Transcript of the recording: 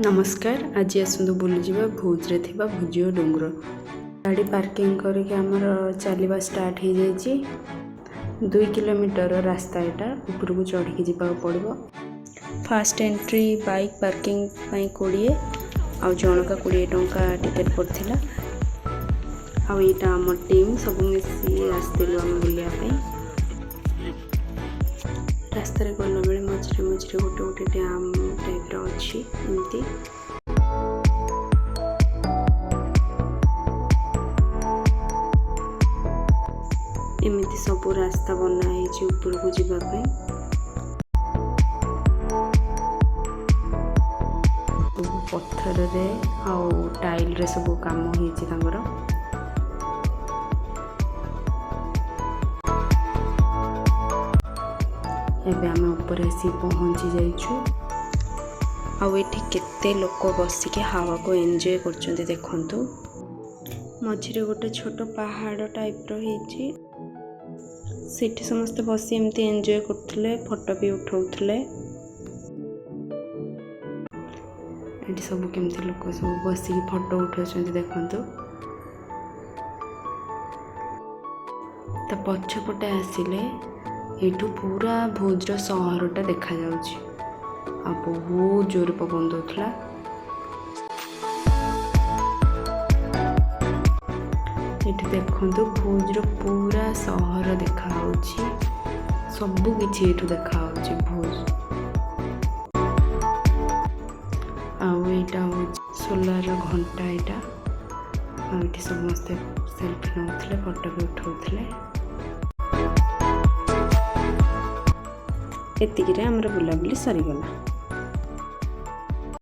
नमस्कार। आज आसतु बुलीजा भुज्रे थी भुजियो डुंगर गाड़ी पार्किंग करके आमर चलवा स्टार्ट हो जाए। 2 किलोमीटर रास्ता यहाँ ऊपर को चढ़ के जावा पड़ो। फास्ट एंट्री बाइक पार्किंग 20 आ जनका 20 टंका टिकेट पड़ता। आईटा आम टीम सब मिसी आसलु आम बुलायापी। रास्ता गला बेले मझे मझे गोटे गोटे डैम टाइप अच्छी एमती एमती सब रास्ता बनाई ऊपर को जावाई। पत्थर रे आउ टाइल रे सब काम हो। एबे आम ऊपर आसी पहुँची जाइछु। आठी केते लोक बसिके हावा को एंजॉय करछन्ते देखंतु। मझिरे गोटे छोट पहाड़ टाइप रही सेठी समस्त बसी एमती एंजॉय करथले, फोटो भी उठाउथले। एठी सब केमती लोक सब बसिके फोटो उठाउछन्ते देखंतु। ता पछपटे आसिले एठू पूरा भुज्र सहरटा देखा जाउछि। आ बहुत जोर पवन दउथला। एठू देखंतु भुज्र पूरा सहर देखा होछि। सब किछि एठू देखा होछि भुज। आ एटा होछि सोलार घंटा एटा। आ एठी समस्त सेल्फी नउथले, फोटो भी उठाउथले। एतिकिरे हमर बुलाबुली सरीगला।